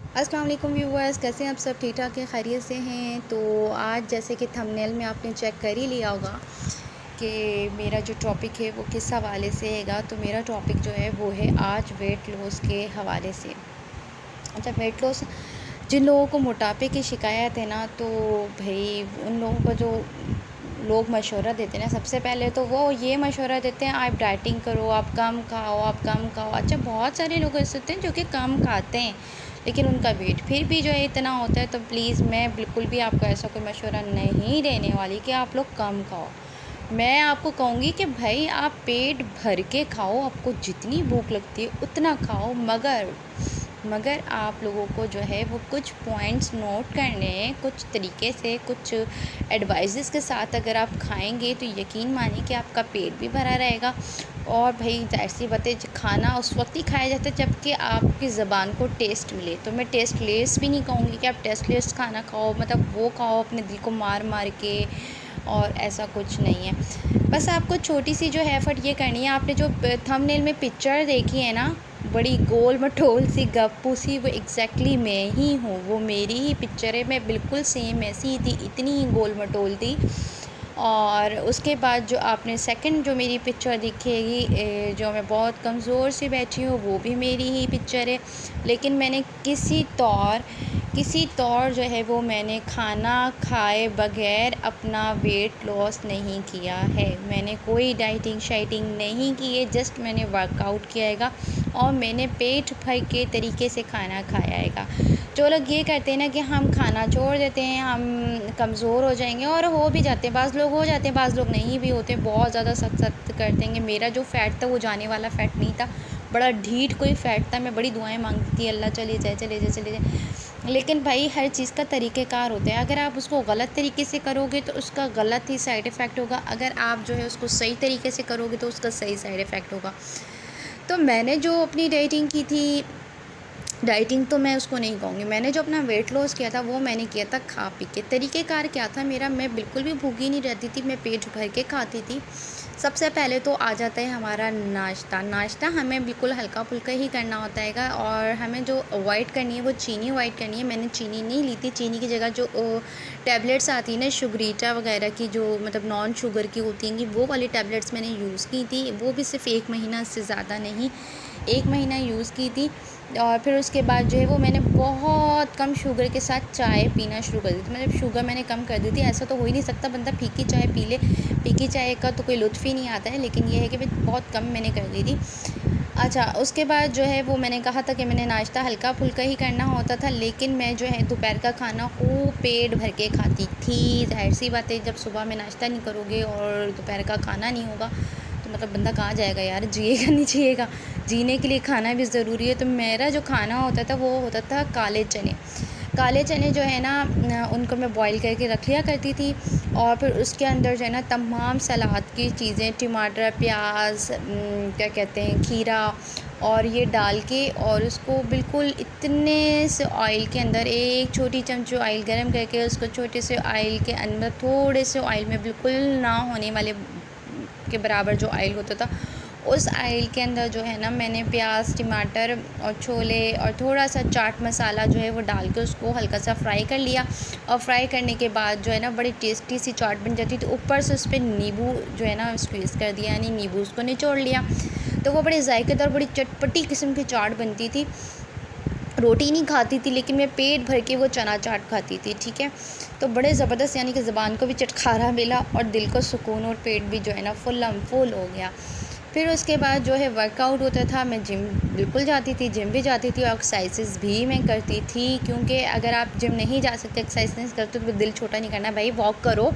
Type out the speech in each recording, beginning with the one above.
अस्सलाम वालेकुम व्यूअर्स, कैसे हैं आप सब? ठीक ठाक हैं, खैरियत से हैं? तो आज जैसे कि थंबनेल में आपने चेक कर ही लिया होगा कि मेरा जो टॉपिक है वो किस हवाले से हैगा। तो मेरा टॉपिक जो है वो है आज वेट लॉस के हवाले से। अच्छा, वेट लॉस, जिन लोगों को मोटापे की शिकायत है ना, तो भाई उन लोगों को जो लोग मशवरा देते हैं ना, सबसे पहले तो वो ये मशवरा देते हैं आप डाइटिंग करो, आप कम खाओ, आप कम खाओ। अच्छा, बहुत सारे लोग ऐसे होते हैं जो कि कम खाते हैं लेकिन उनका वेट फिर भी जो है इतना होता है। तो प्लीज़ मैं बिल्कुल भी आपको ऐसा कोई मशवरा नहीं देने वाली कि आप लोग कम खाओ। मैं आपको कहूँगी कि भाई आप पेट भर के खाओ, आपको जितनी भूख लगती है उतना खाओ, मगर आप लोगों को जो है वो कुछ पॉइंट्स नोट करने हैं, कुछ तरीके से, कुछ एडवाइसेस के साथ अगर आप खाएंगे तो यकीन मानिए कि आपका पेट भी भरा रहेगा। और भाई ज़ाहिर सी बात है, खाना उस वक्त ही खाया जाता है जबकि आपकी ज़बान को टेस्ट मिले। तो मैं टेस्ट लेस भी नहीं कहूँगी कि आप टेस्ट लेस खाना खाओ, मतलब वो खाओ अपने दिल को मार मार के, और ऐसा कुछ नहीं है। बस आपको छोटी सी जो है एफ़र्ट ये करनी है। आपने जो थंबनेल में पिक्चर देखी है ना, बड़ी गोल मटोल सी गप्पू सी, वो एग्जैक्टली मैं ही हूँ, वो मेरी ही पिक्चर है। मैं बिल्कुल सेम ऐसी ही थी, इतनी ही गोल मटोल थी। और उसके बाद जो आपने सेकंड जो मेरी पिक्चर दिखेगी, जो मैं बहुत कमज़ोर सी बैठी हूँ, वो भी मेरी ही पिक्चर है। लेकिन मैंने किसी तौर जो है वो मैंने खाना खाए बगैर अपना वेट लॉस नहीं किया है। मैंने कोई डाइटिंग शाइटिंग नहीं की है, जस्ट मैंने वर्कआउट किया हैगा और मैंने पेट भर के तरीके से खाना खाया हैगा। जो लोग ये कहते हैं ना कि हम खाना छोड़ देते हैं, हम कमज़ोर हो जाएंगे, और हो भी जाते हैं, बाज़ लोग हो जाते हैं, बाज़ लोग नहीं भी होते, बहुत ज़्यादा सख्त कर देंगे। मेरा जो फ़ैट था वो जाने वाला फ़ैट नहीं था, बड़ा ढीठ कोई फ़ैट था। मैं बड़ी दुआएं मांगती थी, अल्लाह चले जाए चले जाए चले जाए। लेकिन भाई हर चीज़ का तरीक़ेकार होता है। अगर आप उसको गलत तरीके से करोगे तो उसका गलत ही साइड इफ़ेक्ट होगा, अगर आप जो है उसको सही तरीके से करोगे तो उसका सही साइड इफ़ेक्ट होगा। तो मैंने जो अपनी डाइटिंग की थी, डाइटिंग तो मैं उसको नहीं कहूँगी, मैंने जो अपना वेट लॉस किया था वो मैंने किया था खा पी के। तरीक़ेकार क्या था मेरा, मैं बिल्कुल भी भूखी नहीं रहती थी, मैं पेट भर के खाती थी। सबसे पहले तो आ जाता है हमारा नाश्ता हमें बिल्कुल हल्का फुल्का ही करना होता है, और हमें जो अवॉइड करनी है वो चीनी अवॉइड करनी है। मैंने चीनी नहीं ली थी, चीनी की जगह जो टैबलेट्स आती है ना शुगरीटा वगैरह की, जो मतलब नॉन शुगर की होती हैं, वो वाली टैबलेट्स मैंने यूज़ की थी। वो भी सिर्फ 1 महीना से ज़्यादा नहीं, 1 महीना यूज़ की थी। और फिर उसके बाद जो है वो मैंने बहुत कम शुगर के साथ चाय पीना शुरू कर दी थी। मतलब शुगर मैंने कम कर दी थी। ऐसा तो हो ही नहीं सकता बंदा फीकी चाय पी ले, फीकी चाय का तो कोई लुत्फ़ ही नहीं आता है, लेकिन ये है कि भाई बहुत कम मैंने कर दी थी। अच्छा, उसके बाद जो है वो मैंने कहा था कि मैंने नाश्ता हल्का फुल्का ही करना होता था, लेकिन मैं जो है दोपहर का खाना खूब पेट भर के खाती थी। ज़ाहिर सी बात है, जब सुबह में नाश्ता नहीं करोगे और दोपहर का खाना नहीं होगा तो मतलब बंदा कहाँ जाएगा यार, जिएगा नहीं जिएगा। जीने के लिए खाना भी ज़रूरी है। तो मेरा जो खाना होता था वो होता था काले चने। काले चने जो है ना, उनको मैं बॉईल करके रख लिया करती थी, और फिर उसके अंदर जो है ना तमाम सलाद की चीज़ें, टमाटर, प्याज, क्या कहते हैं, खीरा, और ये डाल के, और उसको बिल्कुल इतने से ऑयल के अंदर, एक छोटी चमच ऑयल गरम करके उसको छोटे से ऑयल के अंदर, थोड़े से ऑयल में, बिल्कुल ना होने वाले के बराबर जो ऑयल होता था, उस ऑयल के अंदर जो है ना मैंने प्याज, टमाटर और छोले और थोड़ा सा चाट मसाला जो है वो डाल के उसको हल्का सा फ्राई कर लिया। और फ्राई करने के बाद जो है ना बड़ी टेस्टी सी चाट बन जाती। तो ऊपर से उस पर नींबू जो है ना स्क्वीज़ कर दिया, यानी नींबू उसको निचोड़ लिया, तो वो बड़ी जायकेदार, बड़ी चटपटी किस्म की चाट बनती थी। रोटी नहीं खाती थी लेकिन मैं पेट भर के वो चना चाट खाती थी, ठीक है। तो बड़े ज़बरदस्त, यानी कि ज़बान को भी चटखारा मिला और दिल को सुकून, और पेट भी जो है ना फुल हो गया। फिर उसके बाद जो है वर्कआउट होता था, मैं जिम बिल्कुल जाती थी, जिम भी जाती थी और एक्सरसाइज़ भी मैं करती थी, क्योंकि अगर आप जिम नहीं जा सकते, एक्सरसाइज नहीं करते, तो दिल छोटा नहीं करना भाई, वॉक करो।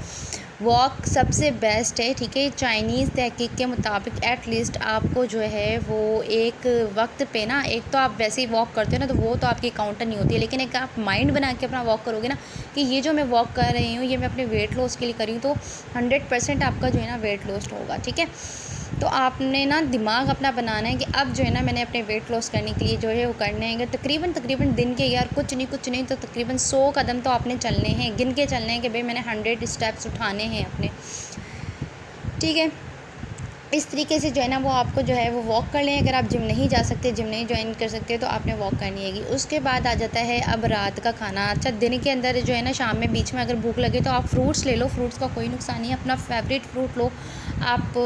वॉक सबसे बेस्ट है, ठीक है। चाइनीज़ तहकीक के मुताबिक एटलीस्ट आपको जो है वो एक वक्त पे ना, एक तो आप वैसे ही वॉक करते हो ना, तो वो तो आपकी काउंटर नहीं होती है, लेकिन एक आप माइंड बना के अपना वॉक करोगे ना कि ये जो मैं वॉक कर रही हूँ ये मैं अपने वेट लॉस के लिए कर रही हूँ, तो 100% आपका जो है ना वेट लॉस होगा, ठीक है। तो आपने ना दिमाग अपना बनाना है कि अब जो है ना मैंने अपने वेट लॉस करने के लिए जो है वो करने हैं तकरीबन दिन के, यार कुछ नहीं तो तकरीबन 100 कदम तो आपने चलने हैं, गिन के चलने हैं कि भाई मैंने 100 स्टेप्स उठाने हैं अपने, ठीक है। इस तरीके से जो है ना वो आपको जो है वो वॉक कर लें। अगर आप जिम नहीं जा सकते, जिम नहीं जॉइन कर सकते, तो आपने वॉक करनी हैगी। उसके बाद आ जाता है अब रात का खाना। अच्छा, दिन के अंदर जो है ना शाम में बीच में अगर भूख लगे तो आप फ्रूट्स ले लो, फ्रूट्स का कोई नुकसान नहीं है। अपना फेवरेट फ्रूट लो आप।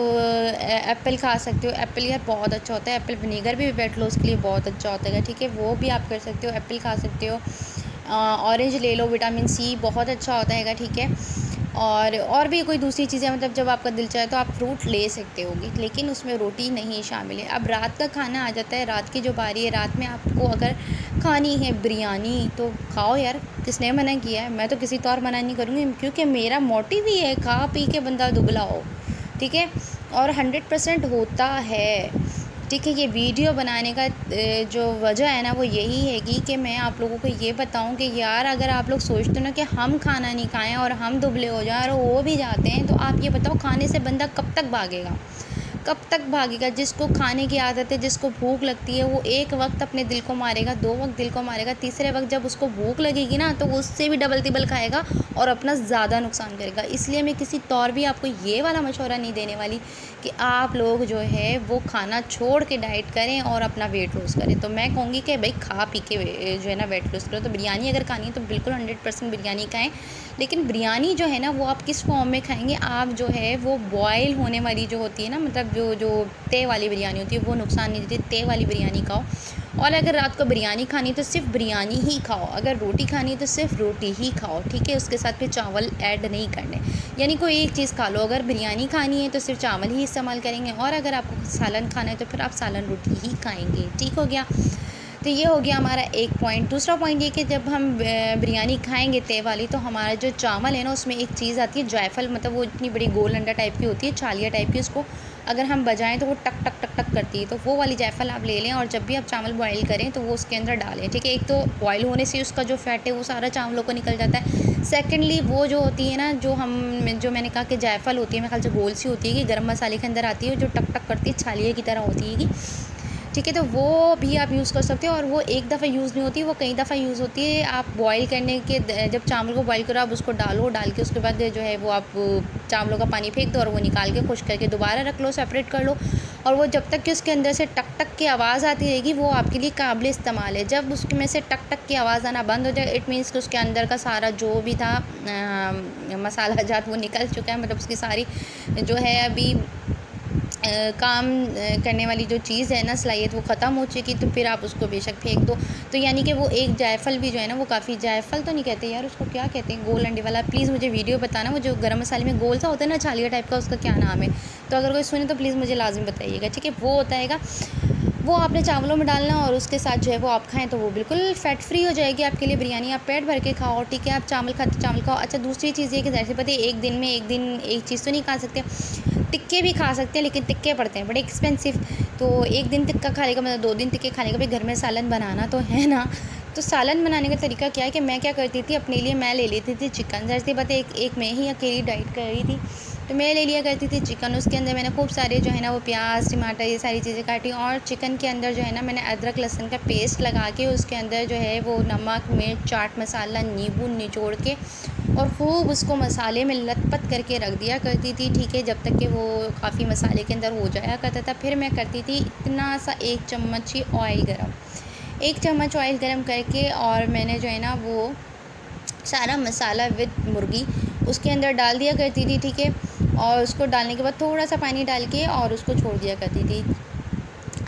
एप्पल खा सकते हो, एप्पल यार बहुत अच्छा होता है। एप्पल विनेगर भी वेट लॉस के लिए बहुत अच्छा होता है, ठीक है, वो भी आप कर सकते हो। एप्पल खा सकते हो। ऑरेंज ले लो, विटामिन सी बहुत अच्छा होता है, ठीक है। और भी कोई दूसरी चीज़ें, मतलब जब आपका दिल चाहे तो आप फ्रूट ले सकते होगे, लेकिन उसमें रोटी नहीं शामिल है। अब रात का खाना आ जाता है। रात की जो बारी है, रात में आपको अगर खानी है बिरयानी तो खाओ यार, किसने मना किया है? मैं तो किसी तौर मना नहीं करूँगी, क्योंकि मेरा मोटिव ही है खा पी के बंदा दुबला हो, ठीक है। और 100% होता है, ठीक है। ये वीडियो बनाने का जो वजह है ना वो यही है कि मैं आप लोगों को ये बताऊं कि यार अगर आप लोग सोचते हो ना कि हम खाना नहीं खाएं और हम दुबले हो जाएं और वो भी जाते हैं, तो आप ये बताओ खाने से बंदा कब तक भागेगा? कब तक भागेगा? जिसको खाने की आदत है, जिसको भूख लगती है, वो एक वक्त अपने दिल को मारेगा, 2 वक्त दिल को मारेगा, तीसरे वक्त जब उसको भूख लगेगी ना तो उससे भी डबल तिबल खाएगा और अपना ज़्यादा नुकसान करेगा। इसलिए मैं किसी तौर भी आपको ये वाला मशवरा नहीं देने वाली कि आप लोग जो है वो खाना छोड़ के डाइट करें और अपना वेट लॉस करें। तो मैं कहूँगी कि भाई खा पी के जो है ना वेट लॉस करो। तो बिरयानी अगर खानी है तो बिल्कुल 100% बिरयानी खाएँ। लेकिन बिरयानी जो है ना वो आप किस फॉर्म में खाएंगे? आप जो है वो बॉयल होने वाली जो होती है ना, मतलब जो जो तय वाली बिरयानी होती है वो नुकसान नहीं देती। तय वाली बिरयानी खाओ। और अगर रात को बिरयानी खानी तो सिर्फ बिरयानी ही खाओ। अगर रोटी खानी है तो सिर्फ रोटी ही खाओ, ठीक है। उसके साथ फिर चावल ऐड नहीं करने, यानी कोई एक चीज़ खा लो। अगर बिरयानी खानी है तो सिर्फ चावल ही इस्तेमाल करेंगे, और अगर आपको सालन खाना है तो फिर आप सालन रोटी ही खाएंगे, ठीक हो गया। तो ये हो गया हमारा एक पॉइंट। दूसरा पॉइंट ये कि जब हम बिरयानी खाएंगे तय वाली, तो हमारा जो चावल है ना उसमें एक चीज़ आती है जायफल, मतलब वो इतनी बड़ी गोल अंडा टाइप की होती है, छालिया टाइप की। उसको अगर हम बजाएं तो वो टक टक टक टक करती है। तो वो वाली जायफल आप ले लें और जब भी आप चावल बॉयल करें तो वो उसके अंदर डालें, ठीक है। एक तो बॉयल होने से उसका जो फैट है वो सारा चावलों को निकल जाता है। सेकेंडली वो जो होती है ना, जो मैंने कहा कि जायफल होती है, मेरे ख्याल से गोल सी होती है कि गर्म मसाले के अंदर आती है, जो टक टक करती है, छालिया की तरह होती है, ठीक है। तो वो भी आप यूज़ कर सकते हो। और वो एक दफ़ा यूज़ नहीं होती, वो कई दफ़ा यूज़ होती है। आप बॉईल करने के जब चावल को बॉईल करो, आप उसको डालो, डाल के उसके बाद जो है वो आप चावलों का पानी फेंक दो और वो निकाल के खुश्क करके दोबारा रख लो, सेपरेट कर लो। और वो जब तक कि उसके अंदर से टक टक की आवाज़ आती रहेगी वो आपके लिए काबिल इस्तेमाल है। जब उसमें से टक टक की आवाज़ आना बंद हो जाए, इट मीन्स कि उसके अंदर का सारा जो भी था मसाला जात वो निकल चुका है, मतलब उसकी सारी जो है अभी काम करने वाली जो चीज़ है ना, सलाहियत, वो ख़त्म हो चुकी। तो फिर आप उसको बेशक फेंक दो। तो यानी कि वो एक जायफल भी जो है ना वो काफ़ी, जायफल तो नहीं कहते यार, उसको क्या कहते हैं, गोल अंडे वाला। प्लीज़ मुझे वीडियो बताना, वो जो गरम मसाले में गोल सा होता है ना छालिया टाइप का, उसका क्या नाम है? तो अगर कोई सुने तो प्लीज़ मुझे लाजिम बताइएगा, ठीक है। वो होता है, वो आपने चावलों में डालना और उसके साथ जो है वो आप खाएँ तो वो बिल्कुल फ़ैट फ्री हो जाएगी आपके लिए बिरयानी। आप पेट भर के खाओ, ठीक है। आप चावल खाते चावल खाओ। अच्छा, दूसरी चीज़ ये कि ज़ाहिर सी बात है एक दिन में एक चीज़ तो नहीं खा सकते। टिक्के भी खा सकते हैं, लेकिन टिक्के पड़ते हैं बड़े एक्सपेंसिव। तो एक दिन टिक्का खाने का मतलब 2 दिन टिक्के खाने का, भी घर में सालन बनाना तो है ना। तो सालन बनाने का तरीका क्या है कि मैं क्या करती थी, अपने लिए मैं ले लेती थी चिकन। ज़ाहिर सी बात है एक मैं ही अकेली डाइट कर रही थी, तो मैं ले लिया करती थी चिकन। उसके अंदर मैंने खूब सारे जो है ना वो प्याज, टमाटर, ये सारी चीज़ें काटी, और चिकन के अंदर जो है ना मैंने अदरक लहसुन का पेस्ट लगा के उसके अंदर जो है वो नमक, मिर्च, चाट मसाला, नींबू निचोड़ के और खूब उसको मसाले में लथपथ करके रख दिया करती थी, ठीक है, जब तक कि वो काफ़ी मसाले के अंदर हो जाया करता था। फिर मैं करती थी इतना सा 1 चम्मच ही ऑयल गरम, 1 चम्मच ऑयल गरम करके, और मैंने जो है ना वो सारा मसाला विद मुर्गी उसके अंदर डाल दिया करती थी, ठीक है। और उसको डालने के बाद थोड़ा सा पानी डाल के और उसको छोड़ दिया करती थी।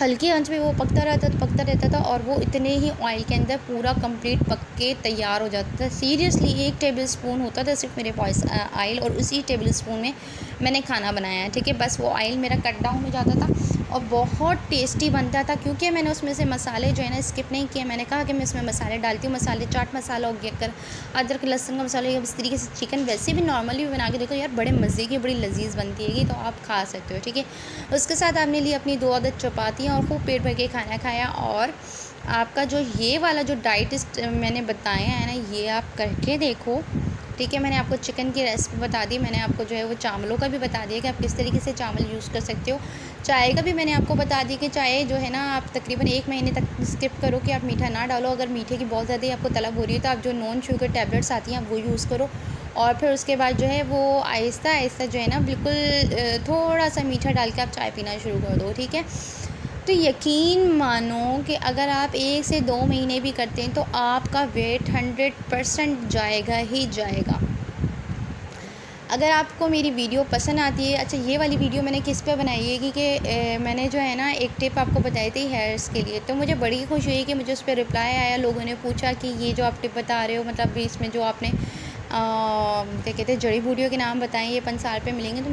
हल्की आंच पे वो पकता रहता था और वो इतने ही ऑयल के अंदर पूरा कंप्लीट पक के तैयार हो जाता था। सीरियसली 1 टेबल स्पून होता था सिर्फ मेरे पास ऑयल, और उसी टेबल स्पून में मैंने खाना बनाया है, ठीक है। बस वो ऑयल मेरा कट डाउन हो जाता था और बहुत टेस्टी बनता था, क्योंकि मैंने उसमें से मसाले जो है ना स्किप नहीं किए। मैंने कहा कि मैं इसमें मसाले डालती हूँ, मसाले चाट मसाला हो गया, कर अदरक लहसुन का मसाला, इस तरीके से चिकन वैसे भी नॉर्मली भी बना के देखो यार, बड़े मज़े की, बड़ी लजीज बनती है, तो आप खा सकते हो, ठीक है। उसके साथ आपने ली अपनी 2 अदद चपातियाँ और खूब पेट भर के खाना खाया। और आपका जो ये वाला जो डाइट मैंने बताया है ना, ये आप करके देखो, ठीक है। मैंने आपको चिकन की रेसिपी बता दी, मैंने आपको जो है वो चावलों का भी बता दिया कि आप किस तरीके से चावल यूज़ कर सकते हो। चाय का भी मैंने आपको बता दी कि चाय जो है ना आप तकरीबन 1 महीने तक स्किप करो कि आप मीठा ना डालो। अगर मीठे की बहुत ज़्यादा आपको तलब हो रही है तो आप जो नॉन शुगर टैबलेट्स आती हैं आप वो यूज़ करो। और फिर उसके बाद जो है वो आहिस्ता आहिस्ता जो है ना बिल्कुल थोड़ा सा मीठा डाल के आप चाय पीना शुरू कर दो, ठीक है। तो यकीन मानो कि अगर आप 1 से 2 महीने भी करते हैं तो आपका वेट 100% जाएगा ही जाएगा। अगर आपको मेरी वीडियो पसंद आती है, अच्छा ये वाली वीडियो मैंने किस पे बनाई है क्योंकि मैंने जो है ना एक टिप आपको बताई थी हेयर्स के लिए, तो मुझे बड़ी खुशी हुई कि मुझे उस पर रिप्लाई आया। लोगों ने पूछा कि ये जो आप टिप बता रहे हो मतलब इसमें जो आपने क्या कहते हैं जड़ी बूटियों के नाम बताएं, ये पंसार पे मिलेंगे। तो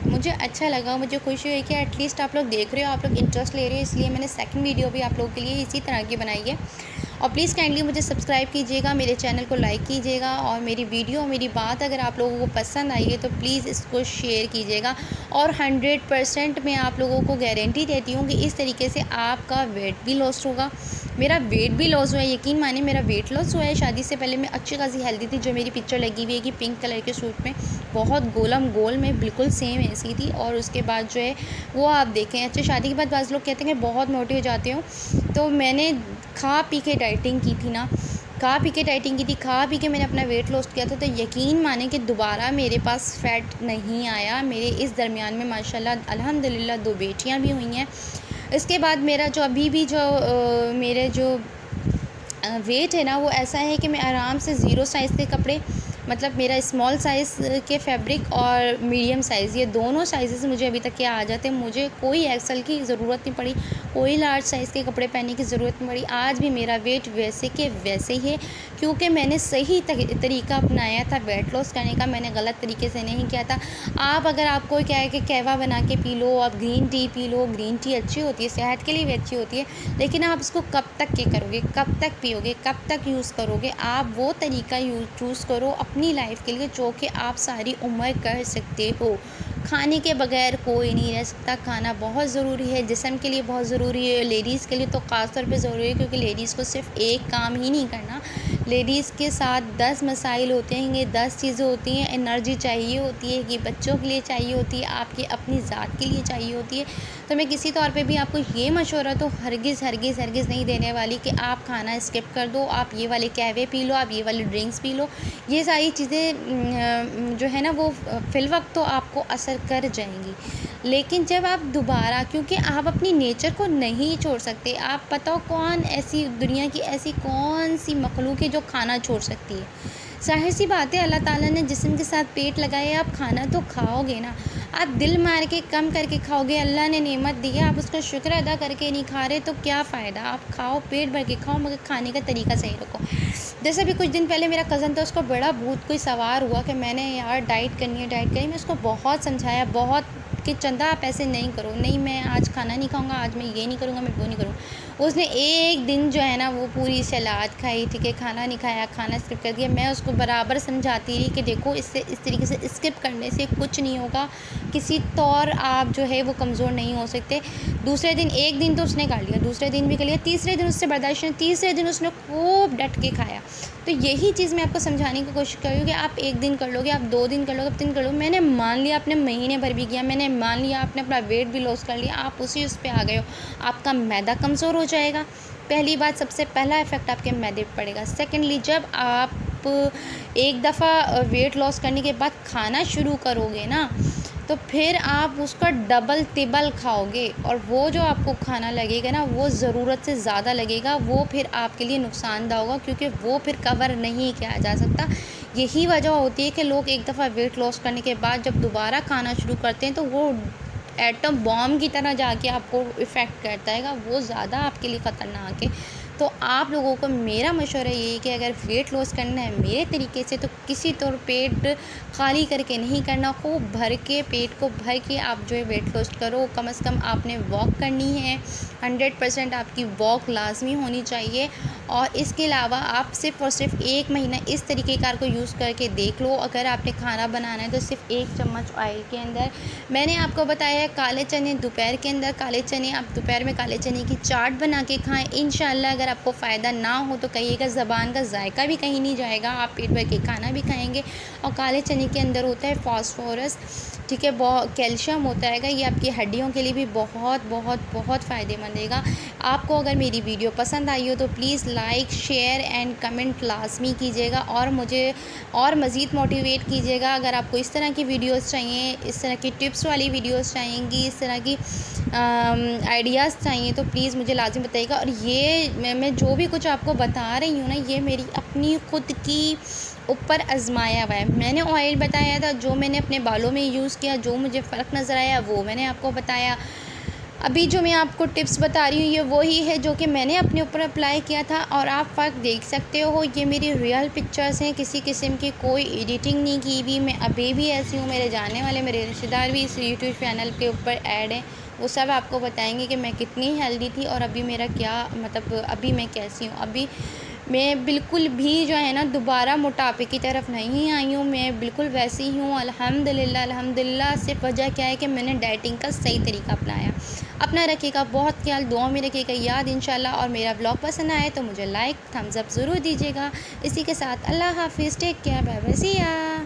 मुझे अच्छा लगा, मुझे खुशी हुई कि एटलीस्ट आप लोग देख रहे हो, आप लोग इंटरेस्ट ले रहे हो, इसलिए मैंने सेकंड वीडियो भी आप लोगों के लिए इसी तरह की बनाई है। और प्लीज़ काइंडली मुझे सब्सक्राइब कीजिएगा, मेरे चैनल को लाइक कीजिएगा, और मेरी वीडियो मेरी बात अगर आप लोगों को पसंद आई है तो प्लीज़ इसको शेयर कीजिएगा। और 100% मैं आप लोगों को गारंटी देती हूँ कि इस तरीके से आपका वेट भी लॉस होगा। मेरा वेट भी लॉस हुआ है, यकीन मानिए मेरा वेट लॉस हुआ है। शादी से पहले मैं अच्छी खासी हेल्दी थी, जो मेरी पिक्चर लगी हुई है कि पिंक कलर के सूट में बहुत गोलम गोल में बिल्कुल सेम ऐसी थी। और उसके बाद जो है वो आप देखें, अच्छा शादी के बाद बाज़ लोग कहते हैं कि बहुत मोटी हो जाते हो, तो मैंने खा पी के डाइटिंग की थी ना, खा पी के डाइटिंग की थी, खा पी के मैंने अपना वेट लॉस किया था। तो यकीन माने कि दोबारा मेरे पास फ़ैट नहीं आया। मेरे इस दरमियान में माशाल्लाह अल्हम्दुलिल्लाह 2 बेटियां भी हुई हैं। इसके बाद मेरा जो अभी भी जो मेरे जो वेट है ना वो ऐसा है कि मैं आराम से 0 साइज़ के कपड़े, मतलब मेरा स्मॉल साइज़ के फैब्रिक और मीडियम साइज़, ये दोनों साइज़ मुझे अभी तक के आ जाते हैं। मुझे कोई एक्सल की ज़रूरत नहीं पड़ी, कोई लार्ज साइज़ के कपड़े पहनने की ज़रूरत नहीं पड़ी। आज भी मेरा वेट वैसे के वैसे ही है, क्योंकि मैंने सही तरीका अपनाया था वेट लॉस करने का, मैंने गलत तरीके से नहीं किया था। आप अगर आपको क्या है कि कहवा बना के पी लो, आप green tea P low, green tea अच्छी होती है, सेहत के लिए भी अच्छी होती है, लेकिन आप इसको कब तक के करोगे, कब तक पियोगे, कब तक यूज़ करोगे। आप वो तरीका चूज़ करो अपनी लाइफ के लिए जो कि आप सारी उम्र कर सकते हो। खाने के बगैर कोई नहीं रह सकता, खाना बहुत ज़रूरी है, जिस्म के लिए बहुत ज़रूरी है, लेडीज़ के लिए तो ख़ास तौर पे ज़रूरी है, क्योंकि लेडीज़ को सिर्फ एक काम ही नहीं करना, लेडीज़ के साथ 10 मसाइल होते हैं, ये 10 चीज़ें होती हैं। एनर्जी चाहिए होती है, कि बच्चों के लिए चाहिए होती है, आपकी अपनी ज़ात के लिए चाहिए होती है। तो मैं किसी तौर पे भी आपको ये मशवरा तो हरगिज़ हरगिज़ हरगिज़ नहीं देने वाली कि आप खाना स्किप कर दो, आप ये वाले कहवे पी लो, आप ये वाली ड्रिंक्स पी लो। ये सारी चीज़ें जो है ना वो फ़िल वक्त तो आपको असर कर जाएंगी, लेकिन जब आप दोबारा, क्योंकि आप अपनी नेचर को नहीं छोड़ सकते। आप बताओ कौन ऐसी दुनिया की ऐसी कौन सी मखलूक है जो खाना छोड़ सकती है। ज़ाहिर सी बात है, अल्लाह ताला ने जिस्म के साथ पेट लगाए, आप खाना तो खाओगे ना। आप दिल मार के कम करके खाओगे, अल्लाह ने नेमत दी है, आप उसका शुक्र अदा करके नहीं खा रहे तो क्या फ़ायदा। आप खाओ, पेट भर के खाओ, मगर खाने का तरीका सही रखो। जैसे अभी कुछ दिन पहले मेरा कज़न था, उसको बड़ा भूत कोई सवार हुआ कि मैंने यार डाइट करनी है, डाइट करनी। मैं उसको बहुत समझाया, बहुत कि चंदा आप ऐसे नहीं करो, नहीं मैं आज खाना नहीं खाऊंगा, आज मैं ये नहीं करूँगा, मैं वो नहीं करूँगा। उसने एक दिन जो है ना वो पूरी सलाद खाई, ठीक है, खाना नहीं खाया, खाना स्किप कर दिया। मैं उसको बराबर समझाती रही कि देखो इससे इस तरीके से स्किप करने से कुछ नहीं होगा, किसी तौर आप जो है वो कमज़ोर नहीं हो सकते। दूसरे दिन, एक दिन तो उसने कर लिया, दूसरे दिन भी कर लिया, तीसरे दिन उससे बर्दाश्त नहीं, तीसरे दिन उसने खूब डट के खाया। तो यही चीज़ मैं आपको समझाने की कोशिश कर रही हूँ कि आप 1 दिन कर लोगे, आप 2 दिन कर लोगे, आप 3 कर लोगे। मैंने मान लिया आपने महीने भर भी किया, मैंने मान लिया आपने अपना वेट भी लॉस कर लिया, आप उस पे आ गए हो, आपका मैदा कमज़ोर हो जाएगा। पहली बात, सबसे पहला इफ़ेक्ट आपके मैदे पर पड़ेगा। सेकेंडली, जब आप एक दफ़ा वेट लॉस करने के बाद खाना शुरू करोगे ना, तो फिर आप उसका डबल तिबल खाओगे, और वो जो आपको खाना लगेगा ना वो ज़रूरत से ज़्यादा लगेगा, वो फिर आपके लिए नुकसानदा होगा, क्योंकि वो फिर कवर नहीं किया जा सकता। यही वजह होती है कि लोग एक दफ़ा वेट लॉस करने के बाद जब दोबारा खाना शुरू करते हैं तो वो एटम बॉम्ब की तरह जाके आपको इफ़ेक्ट करता है, वो ज़्यादा आपके लिए ख़तरनाक है। तो आप लोगों को मेरा मशवरा ये है कि अगर वेट लॉस करना है मेरे तरीके से, तो किसी तौर पेट खाली करके नहीं करना, खूब भर के, पेट को भर के आप जो है वेट लॉस करो। कम से कम आपने वॉक करनी है, 100% आपकी वॉक लाजमी होनी चाहिए। और इसके अलावा आप सिर्फ़ और सिर्फ 1 महीना इस तरीके कार को यूज़ करके देख लो। अगर आपने खाना बनाना है तो सिर्फ 1 चम्मच ऑयल के अंदर, मैंने आपको बताया है काले चने दोपहर के अंदर, काले चने आप दोपहर में काले चने की चाट बना के खाएं। इंशाल्लाह अगर आपको फ़ायदा ना हो तो कहिएगा, ज़बान का जायका भी कहीं नहीं जाएगा, आप पेट भर के खाना भी खाएंगे। और काले चने के अंदर होता है फास्फोरस, ठीक है, बहुत कैल्शियम होता है, ये आपकी हड्डियों के लिए भी बहुत बहुत बहुत फ़ायदेमंद रहेगा। आपको अगर मेरी वीडियो पसंद आई हो तो please like share and comment लाजमी कीजिएगा और मुझे और मज़ीद मोटिवेट कीजिएगा। अगर आपको इस तरह की वीडियोस चाहिए, इस तरह की टिप्स वाली वीडियोस चाहिएंगी, इस तरह की आइडियाज़ चाहिए तो प्लीज़ मुझे लाजिम बताइएगा। और ये मैं जो भी कुछ आपको बता रही हूँ ना, ये मेरी अपनी ख़ुद की ऊपर आजमाया हुआ है। मैंने ऑयल बताया था जो मैंने अपने बालों में यूज़ किया, जो मुझे फ़र्क नज़र आया वो मैंने आपको बताया। अभी जो मैं आपको टिप्स बता रही हूँ ये वही है जो कि मैंने अपने ऊपर अप्लाई किया था और आप फ़र्क देख सकते हो। ये मेरी रियल पिक्चर्स हैं, किसी किस्म की कोई एडिटिंग नहीं की हुई। मैं अभी भी ऐसी हूँ। मेरे जानने वाले मेरे रिश्तेदार भी इस यूट्यूब चैनल के ऊपर ऐड हैं, वो सब आपको बताएंगे कि मैं कितनी हेल्दी थी और अभी मेरा क्या मतलब अभी मैं कैसी हूँ। अभी मैं बिल्कुल भी जो है ना दोबारा मोटापे की तरफ नहीं आई हूँ, मैं बिल्कुल वैसी ही हूँ अल्हम्दुलिल्लाह। अल्हम्दुलिल्लाह सिर्फ वजह क्या है कि मैंने डाइटिंग का सही तरीका अपनाया। अपना रखिएगा बहुत ख्याल, दुआ में रखिएगा याद इंशाल्लाह। और मेरा ब्लॉग पसंद आए तो मुझे लाइक थम्स अप ज़रूर दीजिएगा। इसी के साथ अल्लाह हाफ़िज़, टेक केयर, बाय बाय, सी या।